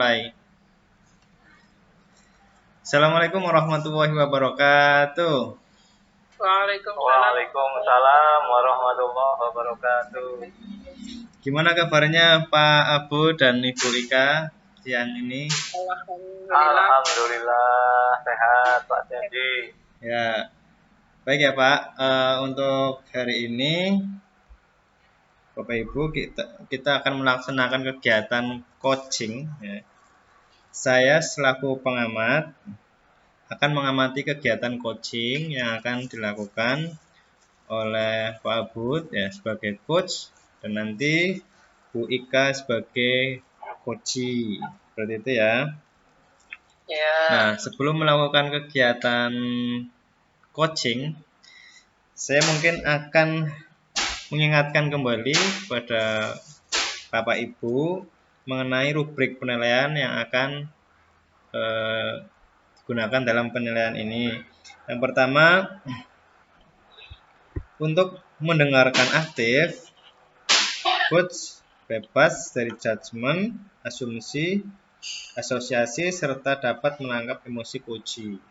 Baik. Assalamualaikum warahmatullahi wabarakatuh. Waalaikumsalam warahmatullahi wabarakatuh. Gimana kabarnya Pak Abu dan Ibu Ika siang ini? Alhamdulillah sehat Pak Jadi. Ya, baik ya Pak. Untuk hari ini Bapak Ibu kita akan melaksanakan kegiatan coaching. Ya. Saya selaku pengamat akan mengamati kegiatan coaching yang akan dilakukan oleh Pak Abud ya sebagai coach dan nanti Bu Ika sebagai coachee. Seperti itu ya. Ya. Nah, sebelum melakukan kegiatan coaching, saya mungkin akan mengingatkan kembali kepada Bapak Ibu mengenai rubrik penilaian yang akan digunakan dalam penilaian ini. Yang pertama, untuk mendengarkan aktif, coach bebas dari judgement, asumsi, asosiasi, serta dapat menangkap emosi coachee.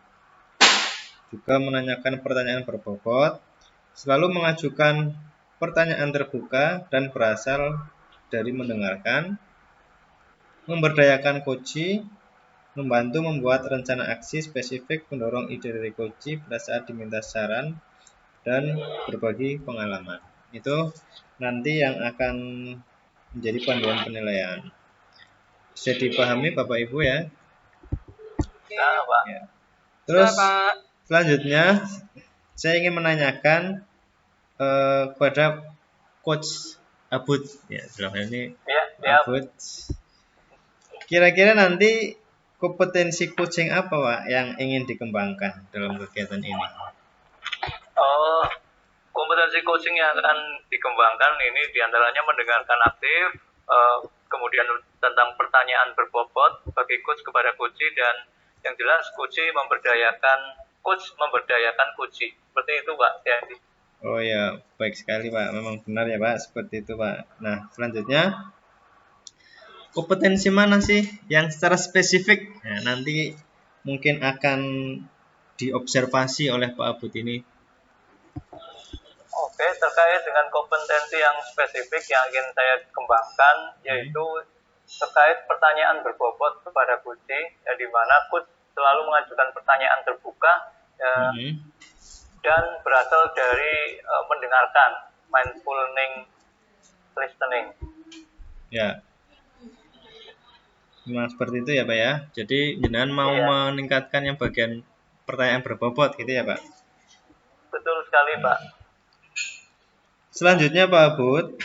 Juga menanyakan pertanyaan berbobot, selalu mengajukan pertanyaan terbuka dan berasal dari mendengarkan, memberdayakan coachee, membantu membuat rencana aksi spesifik, mendorong ide dari coachee pada saat diminta saran, dan berbagi pengalaman. Itu nanti yang akan menjadi panduan penilaian. Bisa dipahami Bapak Ibu ya? Ya, Pak. Ya. Terus selanjutnya saya ingin menanyakan kepada Coach Abud ya dalam hal ini Abud. Kira-kira nanti kompetensi coaching apa Pak yang ingin dikembangkan dalam kegiatan ini? Oh, kompetensi coaching yang akan dikembangkan ini diantaranya mendengarkan aktif, kemudian tentang pertanyaan berbobot bagi coach kepada coachee, dan yang jelas coachee memberdayakan coachee. Seperti itu Pak. Jadi. Oh ya, baik sekali Pak. Memang benar ya Pak, seperti itu Pak. Nah, selanjutnya kompetensi mana sih yang secara spesifik ya, nanti mungkin akan diobservasi oleh Pak Abud ini? Oke, terkait dengan kompetensi yang spesifik yang ingin saya kembangkan, yaitu terkait pertanyaan berbobot kepada coachee, ya, di mana coach selalu mengajukan pertanyaan terbuka ya, dan berasal dari mendengarkan, mindful listening. Ya, memang seperti itu ya Pak ya. Jadi jenengan mau meningkatkan yang bagian pertanyaan berbobot gitu ya Pak? Betul sekali Pak. Selanjutnya Pak Abud,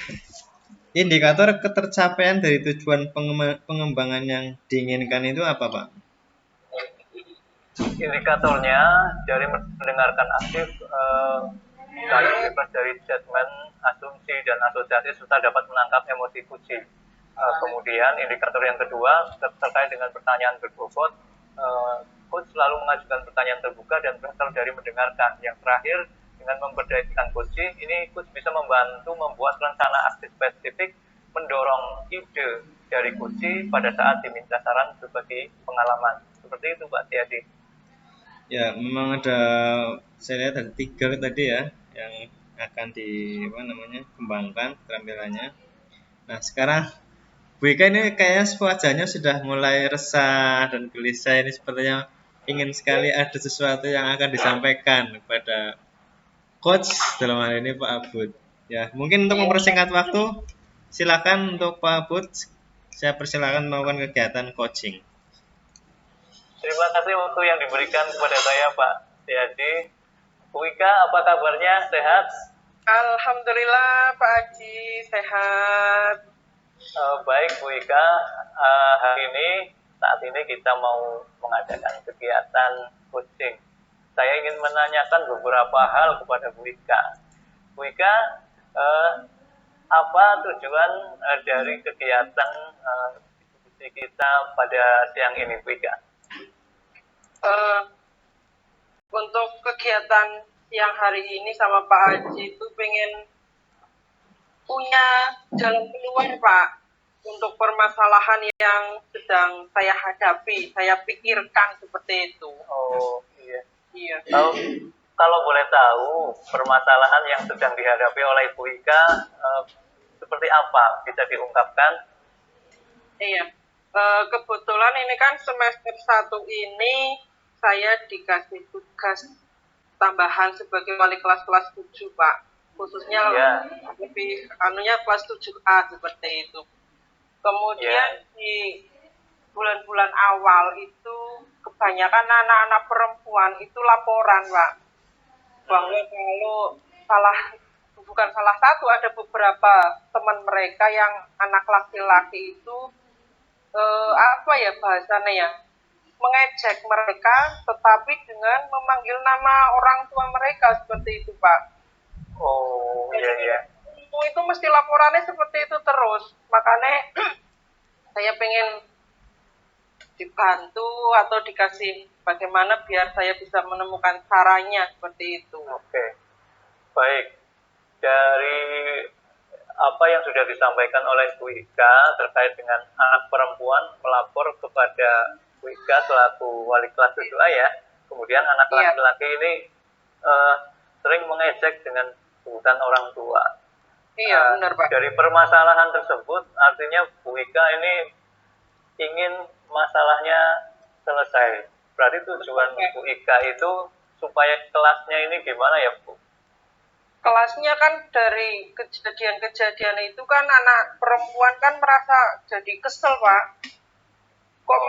indikator ketercapaian dari tujuan pengembangan yang diinginkan itu apa Pak? Indikatornya dari mendengarkan aktif, bebas dari judgement, asumsi, dan asosiasi serta dapat menangkap emosi coachee. Kemudian indikator yang kedua terkait dengan pertanyaan berbobot, coach selalu mengajukan pertanyaan terbuka dan berasal dari mendengarkan. Yang terakhir, dengan memberdayakan coachee, ini coach bisa membantu membuat rencana aksi spesifik, mendorong ide dari coachee pada saat diminta saran berbagi pengalaman. Seperti itu Pak Tiadi. Ya, memang ada, saya lihat ada 3 tadi ya yang akan kembangkan keterampilannya. Nah, sekarang Bu Ika ini kayaknya wajahnya sudah mulai resah dan gelisah, ini sepertinya ingin sekali ada sesuatu yang akan disampaikan kepada coach dalam hal ini Pak Abud. Ya, mungkin untuk mempersingkat waktu, silakan untuk Pak Abud, saya persilakan melakukan kegiatan coaching. Terima kasih waktu yang diberikan kepada saya Pak Tiadi. Bu Ika, apa kabarnya? Sehat? Alhamdulillah Pak Haji, sehat. Baik Bu Ika, saat ini kita mau mengadakan kegiatan coaching. Saya ingin menanyakan beberapa hal kepada Bu Ika. Bu Ika, apa tujuan dari kegiatan diskusi kita pada siang ini, Bu Ika? Untuk kegiatan siang hari ini sama Pak Haji itu pengen punya jalan keluar Pak. untuk permasalahan yang sedang saya hadapi, saya pikirkan seperti itu. Oh iya. Iya. Kalau boleh tahu permasalahan yang sedang dihadapi oleh Ibu Ika seperti apa? Bisa diungkapkan? Iya. Kebetulan ini kan semester 1 ini saya dikasih tugas tambahan sebagai wali kelas 7, Pak. Khususnya lebih kelas 7A seperti itu. Kemudian di bulan-bulan awal itu kebanyakan anak-anak perempuan itu laporan, Pak, bahwa kalau bukan salah satu, ada beberapa teman mereka yang anak laki-laki itu bahasanya ya, mengejek mereka tetapi dengan memanggil nama orang tua mereka seperti itu, Pak. Oh iya. Itu mesti laporannya seperti itu terus. Makanya saya pengen dibantu atau dikasih bagaimana biar saya bisa menemukan caranya seperti itu. Oke. Baik. Dari apa yang sudah disampaikan oleh Bu Ika terkait dengan anak perempuan melapor kepada Bu Ika selaku wali kelas 7A ya. Kemudian anak laki-laki ini sering mengejek dengan sebutan orang tua. Iya, benar, Pak. Dari permasalahan tersebut, artinya Bu Ika ini ingin masalahnya selesai. Berarti tujuan Bu Ika itu supaya kelasnya ini gimana ya, Bu? Kelasnya kan dari kejadian-kejadian itu kan anak perempuan kan merasa jadi kesel, Pak. Kok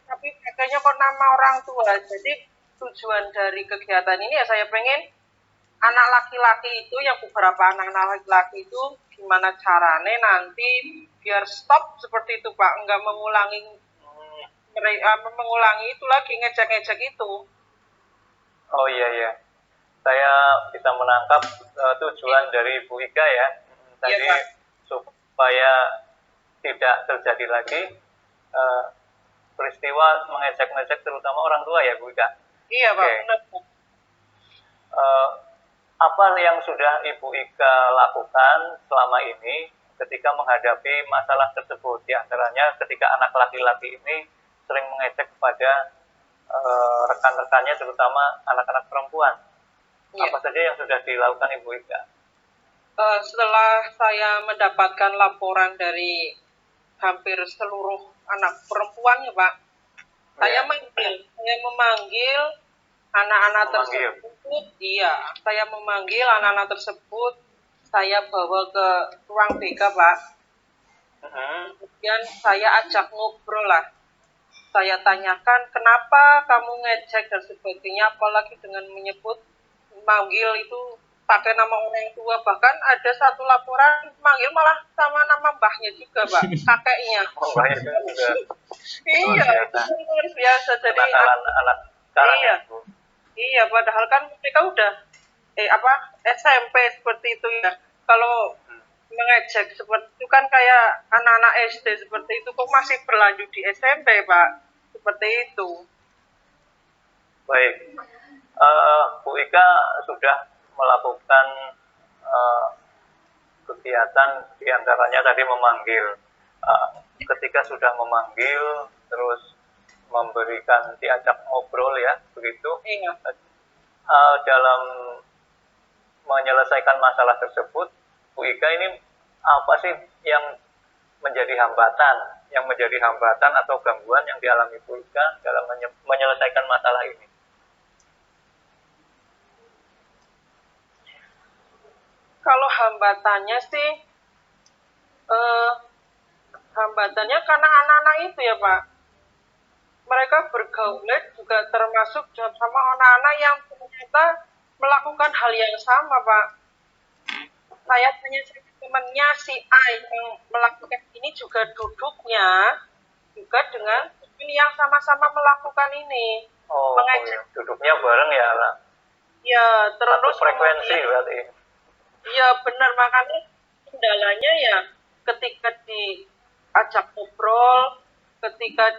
tapi pakainya kok nama orang tua. Jadi tujuan dari kegiatan ini ya saya pengen anak laki-laki itu, yang beberapa anak-anak laki-laki itu gimana caranya nanti biar stop seperti itu, Pak, enggak mengulangi itu lagi, ngejek-ngejek itu. Oh iya. Saya bisa menangkap tujuan dari Bu Ika ya. Tadi supaya tidak terjadi lagi peristiwa mengejek-ngejek terutama orang tua ya, Bu Ika. Iya, Pak, benar. Apa yang sudah Ibu Ika lakukan selama ini ketika menghadapi masalah tersebut? Di antaranya ketika anak laki-laki ini sering mengejek kepada rekan-rekannya, terutama anak-anak perempuan. Apa saja yang sudah dilakukan Ibu Ika? Setelah saya mendapatkan laporan dari hampir seluruh anak perempuan ya, Pak, saya memanggil anak-anak tersebut. Iya, saya memanggil anak-anak tersebut. Saya bawa ke ruang BK, Pak. Kemudian saya ajak ngobrol lah. Saya tanyakan kenapa kamu ngejek dan sebagainya, apalagi dengan menyebut manggil itu pakai nama orang tua. Bahkan ada satu laporan manggil malah sama nama mbahnya juga, Pak, kakeknya. Mbahnya juga. Iya, luar biasa. Jadi anak iya, padahal kan mereka udah SMP seperti itu ya. Kalau mengejek seperti itu kan kayak anak-anak SD seperti itu, kok masih berlanjut di SMP, Pak, seperti itu. Baik, Bu Ika sudah melakukan kegiatan diantaranya tadi memanggil. Ketika sudah memanggil, terus memberikan diajak ngobrol ya, begitu. Iya. Dalam menyelesaikan masalah tersebut, Bu Ika ini apa sih yang menjadi hambatan atau gangguan yang dialami Bu Ika dalam menyelesaikan masalah ini? Kalau hambatannya sih, hambatannya karena anak-anak itu ya, Pak. Mereka bergaulnya juga termasuk sama anak-anak yang ternyata melakukan hal yang sama, Pak. Saya tanya temannya si A yang melakukan ini juga duduknya juga dengan ini yang sama-sama melakukan ini. Duduknya bareng ya, lah. Ya, terus frekuensi berarti. Iya, benar, makanya kendalanya ya ketika diajak ngobrol, ketika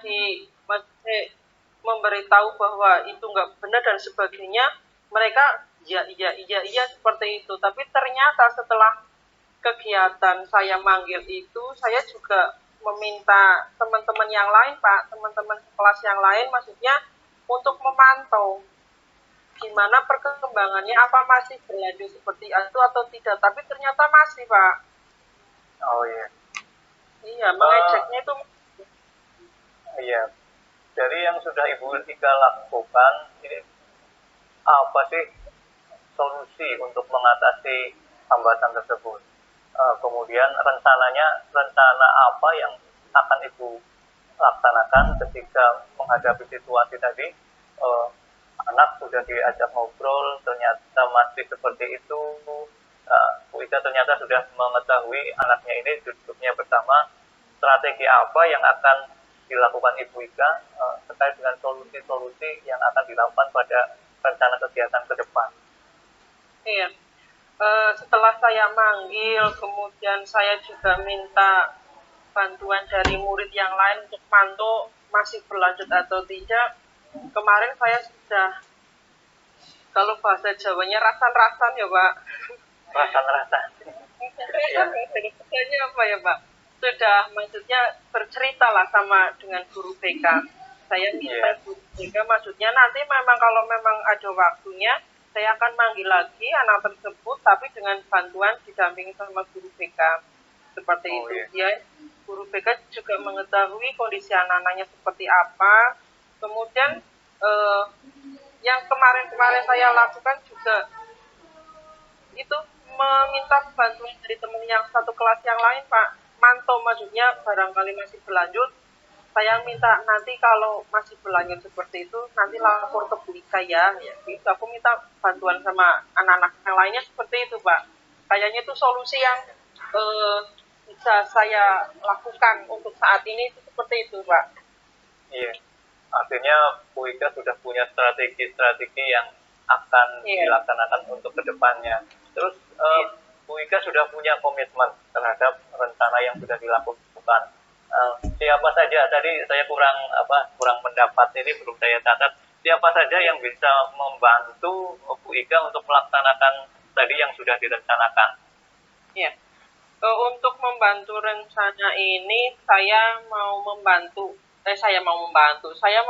memberitahu bahwa itu nggak benar dan sebagainya, mereka iya seperti itu. Tapi ternyata setelah kegiatan saya manggil itu, saya juga meminta teman-teman yang lain, Pak, teman-teman kelas yang lain, maksudnya untuk memantau gimana perkembangannya, apa masih berlanjut seperti itu atau tidak. Tapi ternyata masih, Pak. Oh iya. Iya, mengeceknya itu. Iya. Dari yang sudah Ibu Ika lakukan, ini apa sih solusi untuk mengatasi hambatan tersebut? Kemudian rencana apa yang akan Ibu laksanakan ketika menghadapi situasi tadi? Anak sudah diajak ngobrol, ternyata masih seperti itu. Bu Ika ternyata sudah mengetahui anaknya ini duduknya bersama. Strategi apa yang akan dilakukan Ibu Ika terkait dengan solusi-solusi yang akan dilakukan pada rencana kegiatan ke depan? Iya. Setelah saya manggil, kemudian saya juga minta bantuan dari murid yang lain untuk pantau masih berlanjut atau tidak. Kemarin saya sudah, kalau bahasa Jawanya rasan-rasan ya, Pak. Rasan-rasan. Rasan-rasan apa ya, Pak? Sudah, maksudnya bercerita lah sama dengan guru BK. Saya minta guru BK, maksudnya nanti memang kalau memang ada waktunya, saya akan manggil lagi anak tersebut, tapi dengan bantuan didampingi sama guru BK. Seperti itu. Dia, guru BK juga mengetahui kondisi anak-anaknya seperti apa. Kemudian yang kemarin-kemarin saya lakukan juga itu meminta bantuan dari teman yang satu kelas yang lain, Pak. Mantau, maksudnya barangkali masih berlanjut. Saya minta nanti kalau masih berlanjut seperti itu, nanti lapor ke Bu Ika ya. Itu aku minta bantuan sama anak-anak yang lainnya seperti itu, Pak. Kayaknya itu solusi yang bisa saya lakukan untuk saat ini itu seperti itu, Pak. Iya. Artinya Bu Ika sudah punya strategi-strategi yang akan dilaksanakan untuk kedepannya. Terus Bu Ika sudah punya komitmen terhadap rencana yang sudah dilakukan. Siapa saja, tadi saya kurang mendapat, ini belum saya catat, siapa saja yang bisa membantu Bu Ika untuk melaksanakan tadi yang sudah direncanakan? Iya. Untuk membantu rencana ini, saya mau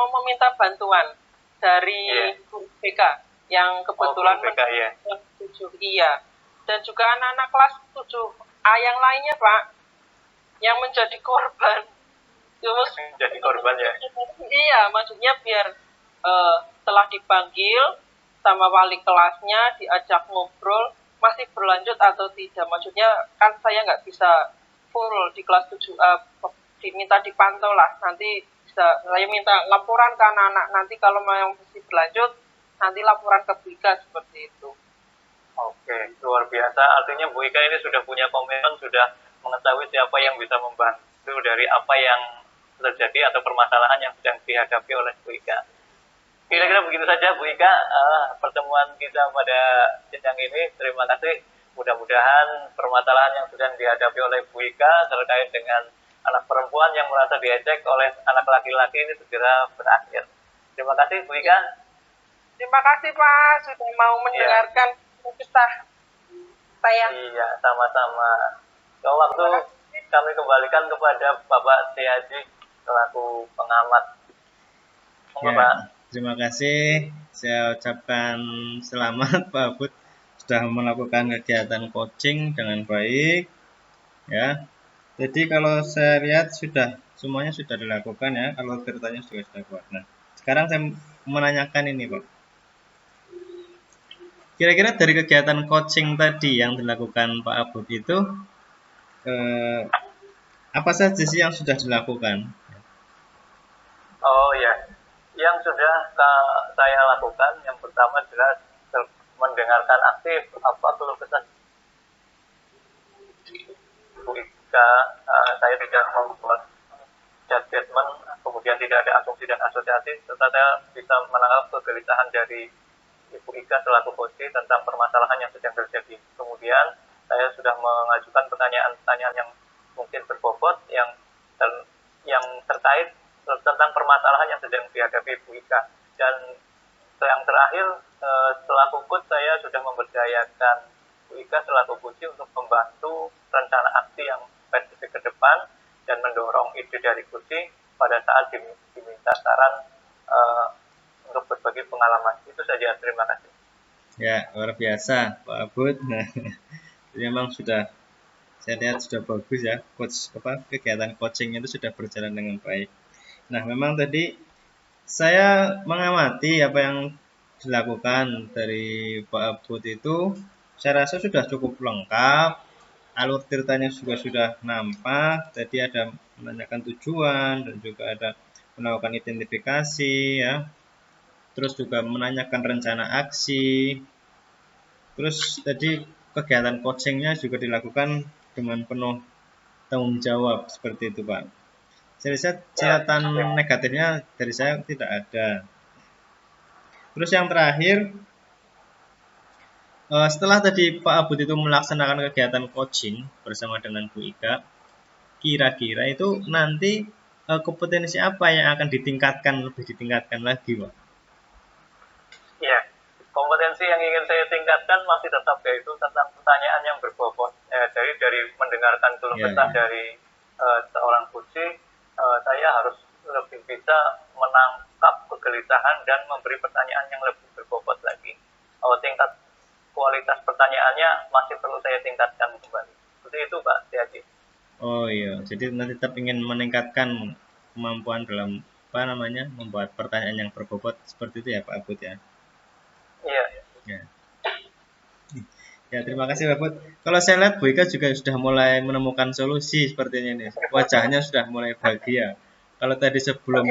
meminta bantuan dari guru BK yang kebetulan kelas 7, iya. Dan juga anak-anak kelas 7A yang lainnya, Pak, yang menjadi korban. Menjadi korban ya? Iya, maksudnya biar setelah dipanggil sama wali kelasnya, diajak ngobrol, masih berlanjut atau tidak. Maksudnya kan saya nggak bisa full di kelas 7A, diminta dipantau lah. Nanti bisa saya minta laporan ke anak-anak. Nanti kalau mau masih berlanjut, nanti laporan ke Bu Ika seperti itu. Oke, luar biasa. Artinya Bu Ika ini sudah punya komitmen, sudah mengetahui siapa yang bisa membantu dari apa yang terjadi atau permasalahan yang sedang dihadapi oleh Bu Ika. Kira-kira begitu saja Bu Ika, pertemuan kita pada sidang ini. Terima kasih. Mudah-mudahan permasalahan yang sedang dihadapi oleh Bu Ika terkait dengan anak perempuan yang merasa diejek oleh anak laki-laki ini segera berakhir. Terima kasih Bu Ika. Terima kasih Pak sudah mau mendengarkan kisah saya. Iya, sama-sama. Waktu kami kembalikan kepada Bapak Setiaji selaku pengamat. Ya, terima kasih. Saya ucapkan selamat Pak Bud sudah melakukan kegiatan coaching dengan baik. Ya, jadi kalau saya lihat semuanya sudah dilakukan ya. Kalau ceritanya sudah kuat. Nah, sekarang saya menanyakan ini Pak. Kira-kira dari kegiatan coaching tadi yang dilakukan Pak Abud itu apa saja sih yang sudah dilakukan? Oh ya, yang sudah saya lakukan yang pertama adalah mendengarkan aktif apa keluh kesah Bu Ika. Saya tidak membuat statement, kemudian tidak ada asumsi dan asosiasi, serta saya bisa menangkap kegelisahan dari Ibu Ika selaku coach tentang permasalahan yang sedang terjadi. Kemudian saya sudah mengajukan pertanyaan-pertanyaan yang mungkin berbobot yang terkait tentang permasalahan yang sedang dihadapi Ibu Ika. Dan yang terakhir, selaku coach saya sudah memberdayakan Bu Ika selaku coach untuk membantu rencana aksi yang spesifik ke depan, dan mendorong ide dari coaching pada saat diminta saran untuk berbagi pengalaman. Itu saja, terima kasih. Ya, luar biasa Pak Abud. Nah, memang sudah saya lihat sudah bagus ya, kegiatan coaching itu sudah berjalan dengan baik. Nah, memang tadi saya mengamati apa yang dilakukan dari Pak Abud itu, saya rasa sudah cukup lengkap. Alur ceritanya juga sudah nampak. Tadi ada menanyakan tujuan dan juga ada melakukan identifikasi ya. Terus juga menanyakan rencana aksi. Terus tadi kegiatan coachingnya juga dilakukan dengan penuh tanggung jawab seperti itu Pak. Saya lihat catatan negatifnya dari saya tidak ada. Terus yang terakhir, setelah tadi Pak Abud itu melaksanakan kegiatan coaching bersama dengan Bu Ika, kira-kira itu nanti kompetensi apa yang akan lebih ditingkatkan lagi Pak? Ya, kompetensi yang ingin saya tingkatkan masih tetap yaitu tentang pertanyaan yang berbobot. Dari mendengarkan keluh kesah dari seorang coach, saya harus lebih bisa menangkap kegelisahan dan memberi pertanyaan yang lebih berbobot lagi. Tingkat kualitas pertanyaannya masih perlu saya tingkatkan kembali. Seperti itu Pak Tiaji. Oh iya, jadi nanti tetap ingin meningkatkan kemampuan dalam membuat pertanyaan yang berbobot seperti itu ya Pak Abud ya. Iya. Ya. Ya, terima kasih Pak Put. Kalau saya lihat Bu Ika juga sudah mulai menemukan solusi sepertinya ini. Wajahnya sudah mulai bahagia. Kalau tadi sebelum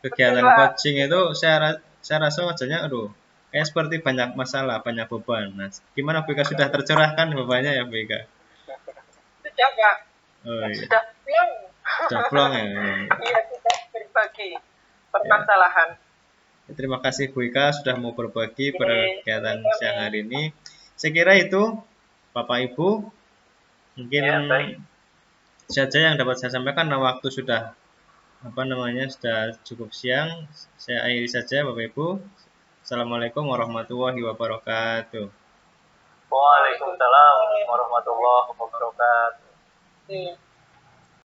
kegiatan coaching itu saya rasa wajahnya kayak seperti banyak masalah, banyak beban. Nah, gimana Bu Ika, sudah tercerahkan bebannya ya Bu Ika? Sudah Pak. Oh, iya. Sudah plong. Sudah plong ya. Iya, sudah berbagi permasalahan. Ya. Terima kasih Bu Ika sudah mau berbagi pada kegiatan siang hari ini. Saya kira itu Bapak Ibu, mungkin ya, saja yang dapat saya sampaikan. Nah, waktu sudah sudah cukup siang. Saya akhiri saja Bapak Ibu. Assalamualaikum warahmatullahi wabarakatuh. Waalaikumsalam warahmatullahi wabarakatuh.